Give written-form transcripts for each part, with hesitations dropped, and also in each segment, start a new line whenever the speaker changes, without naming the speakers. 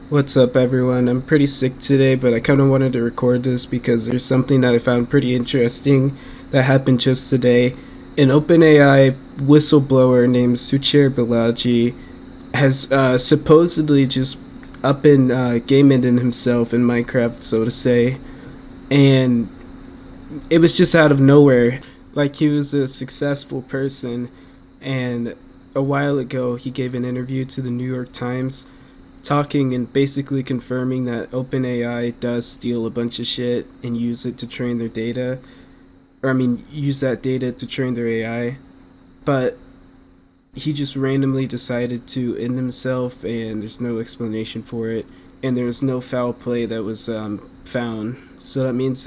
What's up, everyone? I'm pretty sick today, but I kind of wanted to record this because there's something that I found pretty interesting that happened just today. An OpenAI whistleblower named Suchir Balaji has supposedly just up and game ended himself in Minecraft, so to say, and it was just out of nowhere. Like, he was a successful person, and a while ago he gave an interview to the New York Times talking and basically confirming that OpenAI does steal a bunch of shit and use it to train their data. Or, I mean, use that data to train their AI. But he just randomly decided to end himself, and there's no explanation for it. And there's no foul play that was found. So that means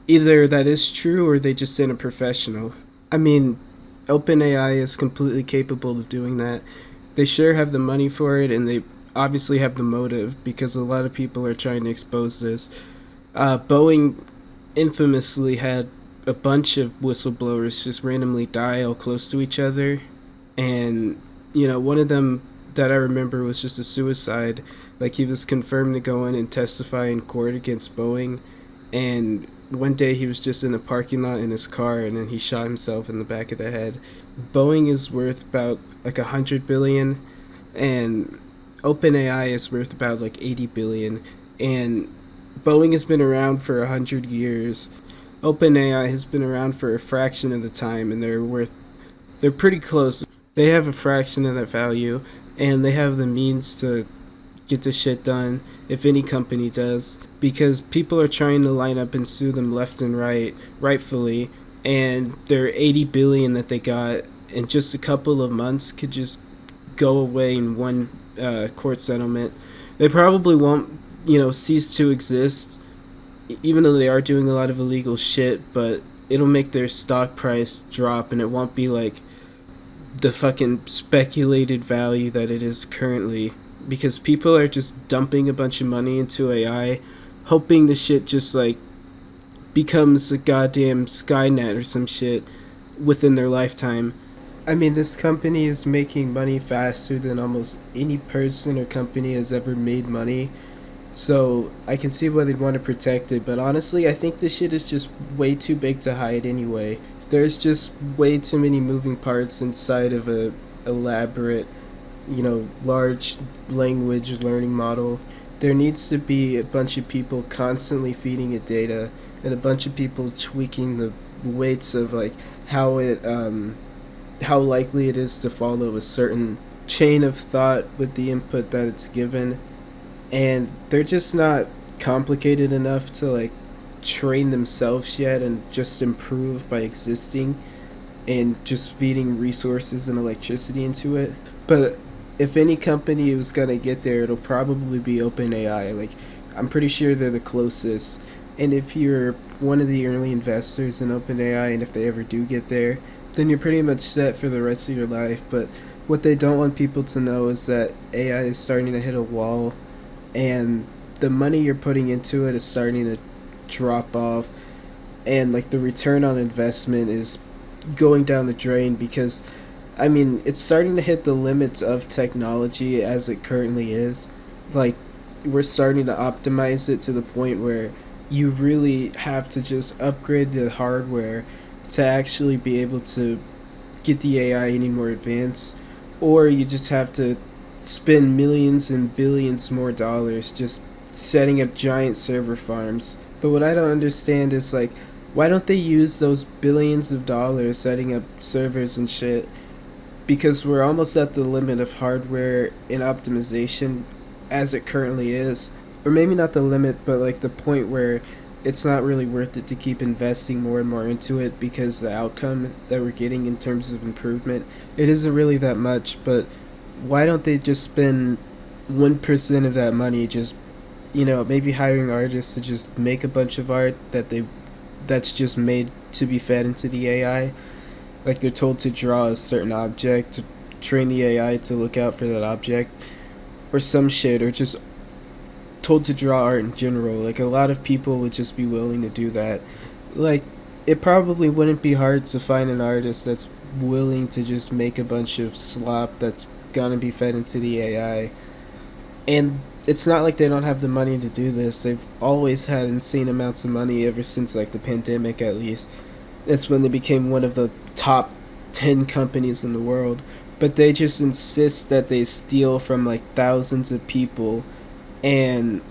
either that is true or they just sent a professional. I mean, OpenAI is completely capable of doing that. They sure have the money for it, and they obviously have the motive because a lot of people are trying to expose this. Boeing infamously had a bunch of whistleblowers just randomly die all close to each other, and one of them that I remember was just a suicide. Like, he was confirmed to go in and testify in court against Boeing, and one day he was just in a parking lot in his car, and then he shot himself in the back of the head. Boeing is worth about like 100 billion, and OpenAI is worth about like 80 billion. And Boeing has been around for 100 years. OpenAI has been around for a fraction of the time, and they're pretty close. They have a fraction of that value, and they have the means to get this shit done, if any company does, because people are trying to line up and sue them left and right, rightfully, and their 80 billion that they got in just a couple of months could just go away in one court settlement. They probably won't, cease to exist, even though they are doing a lot of illegal shit, but it'll make their stock price drop, and it won't be like the fucking speculated value that it is currently, because people are just dumping a bunch of money into AI, hoping the shit just like becomes a goddamn Skynet or some shit within their lifetime. I mean, this company is making money faster than almost any person or company has ever made money. So I can see why they'd want to protect it, but honestly, I think this shit is just way too big to hide anyway. There's just way too many moving parts inside of a elaborate, large language learning model. There needs to be a bunch of people constantly feeding it data, and a bunch of people tweaking the weights of like how likely it is to follow a certain chain of thought with the input that it's given. And they're just not complicated enough to like train themselves yet and just improve by existing and just feeding resources and electricity into it. But if any company was gonna get there, it'll probably be OpenAI. Like, I'm pretty sure they're the closest. And if you're one of the early investors in OpenAI, and if they ever do get there, then you're pretty much set for the rest of your life. But what they don't want people to know is that AI is starting to hit a wall, and the money you're putting into it is starting to drop off, and like the return on investment is going down the drain, because I mean, it's starting to hit the limits of technology as it currently is. Like, we're starting to optimize it to the point where you really have to just upgrade the hardware to actually be able to get the AI any more advanced, or you just have to spend millions and billions more dollars just setting up giant server farms. But what I don't understand is, like, why don't they use those billions of dollars setting up servers and shit? Because we're almost at the limit of hardware and optimization as it currently is. Or maybe not the limit, but like the point where it's not really worth it to keep investing more and more into it, because the outcome that we're getting in terms of improvement, it isn't really that much. But why don't they just spend 1% of that money just, maybe hiring artists to just make a bunch of art that's just made to be fed into the AI? Like, they're told to draw a certain object, to train the AI to look out for that object, or some shit, or just told to draw art in general. Like, a lot of people would just be willing to do that. Like, it probably wouldn't be hard to find an artist that's willing to just make a bunch of slop that's gonna be fed into the AI. And it's not like they don't have the money to do this. They've always had insane amounts of money ever since like the pandemic, at least. That's when they became one of the top 10 companies in the world. But they just insist that they steal from like thousands of people, and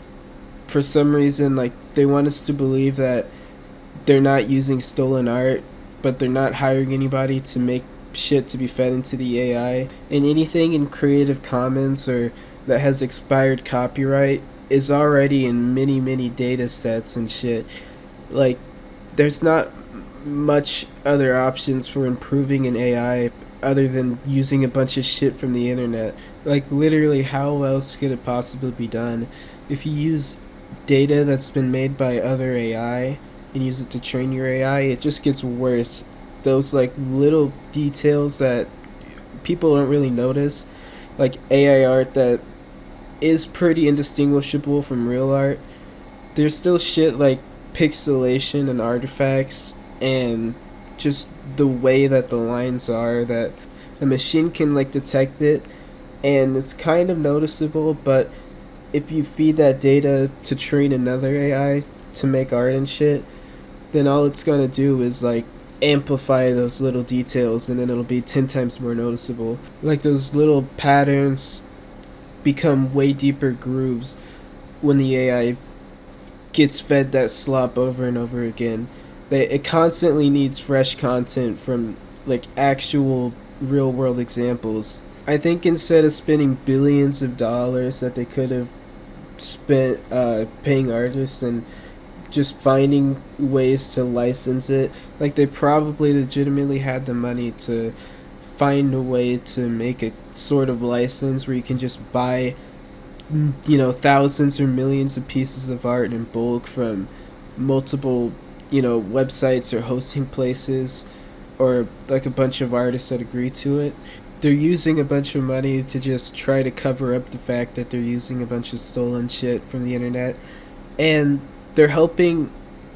for some reason like they want us to believe that they're not using stolen art, but they're not hiring anybody to make shit to be fed into the AI. And anything in Creative Commons or that has expired copyright is already in many, many data sets and shit. Like, there's not much other options for improving an AI other than using a bunch of shit from the internet. Like, literally, how else could it possibly be done? If you use data that's been made by other AI and use it to train your AI, it just gets worse. Those, like, little details that people don't really notice, like AI art that is pretty indistinguishable from real art, there's still shit like pixelation and artifacts and just the way that the lines are that a machine can like detect it, and it's kind of noticeable. But if you feed that data to train another AI to make art and shit, then all it's gonna do is like amplify those little details, and then it'll be 10 times more noticeable. Like, those little patterns become way deeper grooves when the AI gets fed that slop over and over again. It constantly needs fresh content from like actual real world examples. I think instead of spending billions of dollars that they could have spent paying artists and just finding ways to license it, like they probably legitimately had the money to find a way to make a sort of license where you can just buy, you know, thousands or millions of pieces of art in bulk from multiple, you know, websites or hosting places, or like a bunch of artists that agree to it. They're using a bunch of money to just try to cover up the fact that they're using a bunch of stolen shit from the internet, and they're hoping.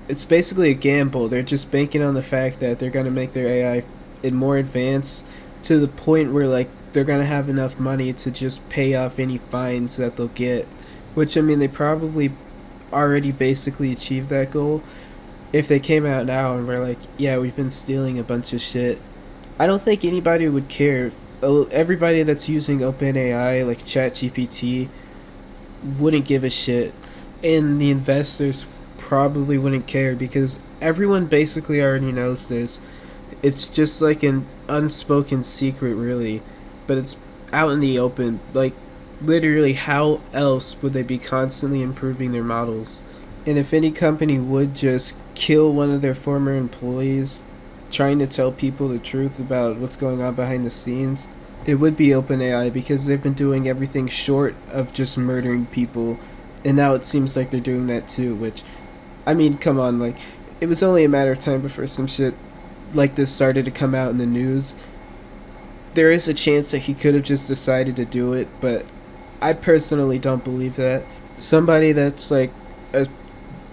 It's basically a gamble. They're just banking on the fact that they're going to make their AI in more advanced to the point where like they're going to have enough money to just pay off any fines that they'll get, which I mean they probably already basically achieved that goal if they came out now and were like, yeah, we've been stealing a bunch of shit. I don't think anybody would care. Everybody that's using OpenAI like ChatGPT wouldn't give a shit, and the investors probably wouldn't care because everyone basically already knows this. It's just like an unspoken secret, really, but it's out in the open. Like, literally, how else would they be constantly improving their models? And if any company would just kill one of their former employees trying to tell people the truth about what's going on behind the scenes, it would be OpenAI, because they've been doing everything short of just murdering people, and now it seems like they're doing that too, which, I mean, come on, like, it was only a matter of time before some shit like this started to come out in the news. There is a chance that he could have just decided to do it, but I personally don't believe that. Somebody that's like a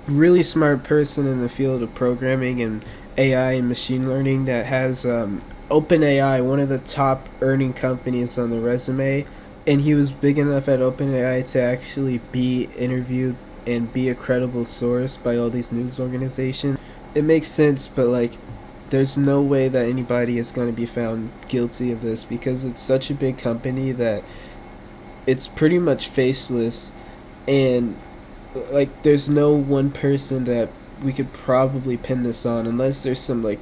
really smart person in the field of programming and AI and machine learning that has OpenAI, one of the top earning companies on the resume, and he was big enough at OpenAI to actually be interviewed and be a credible source by all these news organizations. It makes sense, but like, there's no way that anybody is going to be found guilty of this because it's such a big company that it's pretty much faceless, and like there's no one person that we could probably pin this on unless there's some like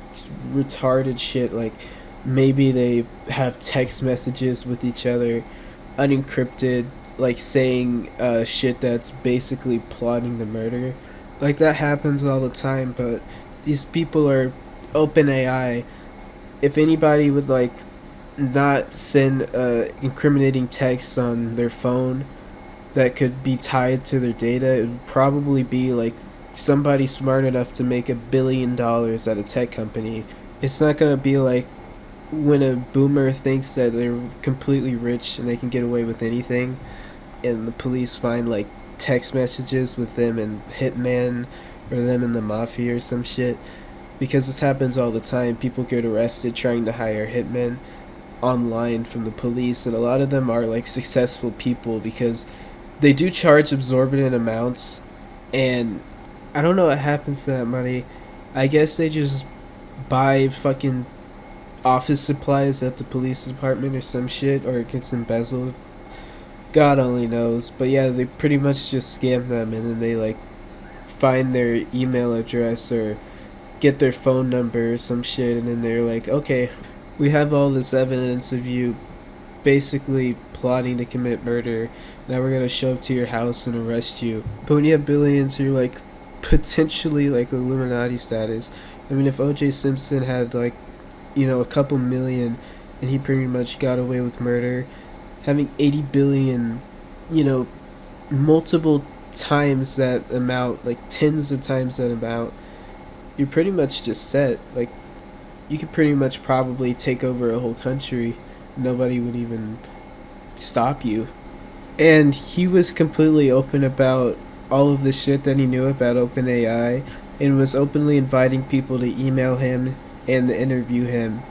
retarded shit, like maybe they have text messages with each other unencrypted, like saying shit that's basically plotting the murder. Like, that happens all the time, but these people are OpenAI. If anybody would like not send incriminating texts on their phone that could be tied to their data, it would probably be like somebody smart enough to make $1 billion at a tech company. It's not gonna be like when a boomer thinks that they're completely rich and they can get away with anything, and the police find like text messages with them and hitman or them in the mafia or some shit. Because this happens all the time. People get arrested trying to hire hitmen online from the police, and a lot of them are like successful people because They do charge exorbitant amounts, and I don't know what happens to that money. I guess they just buy fucking office supplies at the police department or some shit, or it gets embezzled. God only knows. But yeah, they pretty much just scam them, and then they like find their email address or get their phone number or some shit, and then they're like, okay, we have all this evidence of you basically plotting to commit murder. Now we're gonna show up to your house and arrest you. But when you have billions, you're like potentially like Illuminati status. I mean, if O.J. Simpson had like, a couple million, and he pretty much got away with murder, having 80 billion, you know, multiple times that amount, like tens of times that amount, you're pretty much just set. Like, you could pretty much probably take over a whole country. Nobody would even stop you. And he was completely open about all of the shit that he knew about OpenAI, and was openly inviting people to email him and interview him.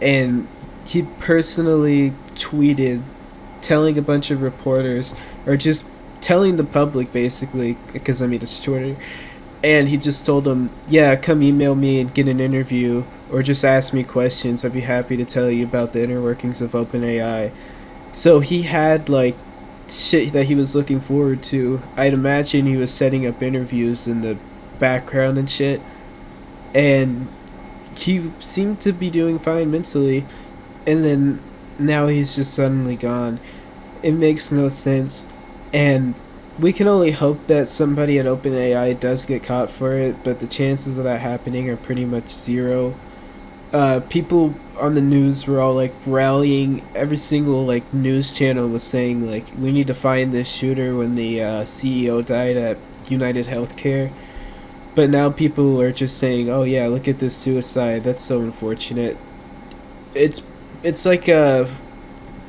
And he personally tweeted telling a bunch of reporters, or just telling the public basically, because I mean it's Twitter, and he just told them, yeah, come email me and get an interview, or just ask me questions. I'd be happy to tell you about the inner workings of OpenAI. So he had like shit that he was looking forward to. I'd imagine he was setting up interviews in the background and shit, and he seemed to be doing fine mentally, and then now he's just suddenly gone. It makes no sense, and we can only hope that somebody at OpenAI does get caught for it, but the chances of that happening are pretty much zero. People on the news were all like rallying. Every single like news channel was saying like, we need to find this shooter when the CEO died at United Healthcare. But now people are just saying, oh yeah, look at this suicide, that's so unfortunate. It's like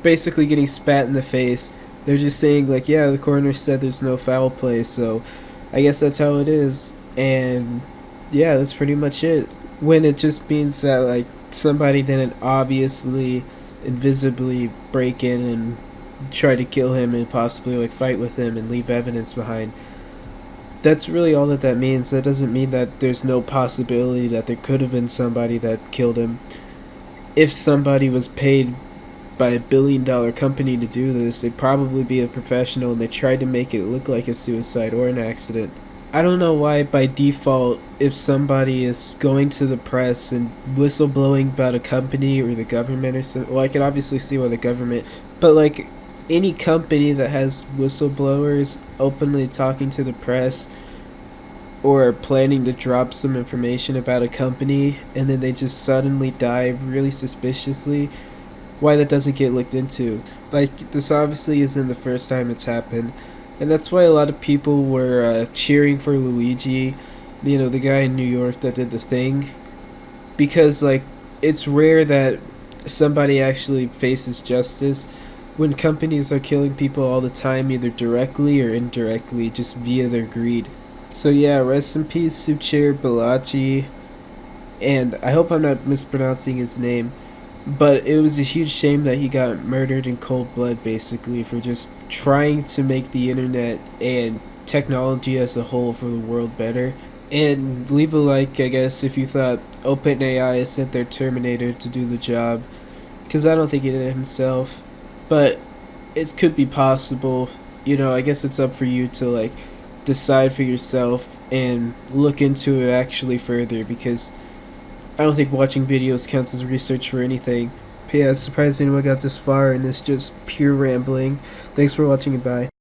basically getting spat in the face. They're just saying like, yeah, the coroner said there's no foul play, so I guess that's how it is. And yeah, that's pretty much it. When it just means that like somebody didn't obviously invisibly break in and try to kill him and possibly like fight with him and leave evidence behind. That's really all that means. That doesn't mean that there's no possibility that there could have been somebody that killed him. If somebody was paid by a billion-dollar company to do this, they'd probably be a professional, and they tried to make it look like a suicide or an accident. I don't know why by default, if somebody is going to the press and whistleblowing about a company or the government or something, well, I can obviously see why the government, but like any company that has whistleblowers openly talking to the press or planning to drop some information about a company, and then they just suddenly die really suspiciously, why that doesn't get looked into. Like, this obviously isn't the first time it's happened, and that's why a lot of people were cheering for Luigi, the guy in New York that did the thing, because like it's rare that somebody actually faces justice when companies are killing people all the time, either directly or indirectly, just via their greed. So yeah, rest in peace, Suchir Balaji, and I hope I'm not mispronouncing his name, but it was a huge shame that he got murdered in cold blood, basically, for just trying to make the internet and technology as a whole for the world better. And leave a like, I guess, if you thought OpenAI sent their Terminator to do the job, because I don't think he did it himself, but it could be possible. I guess it's up for you to like decide for yourself and look into it actually further, because I don't think watching videos counts as research for anything. But yeah, it's surprising anyone got this far, and it's just pure rambling. Thanks for watching, and bye.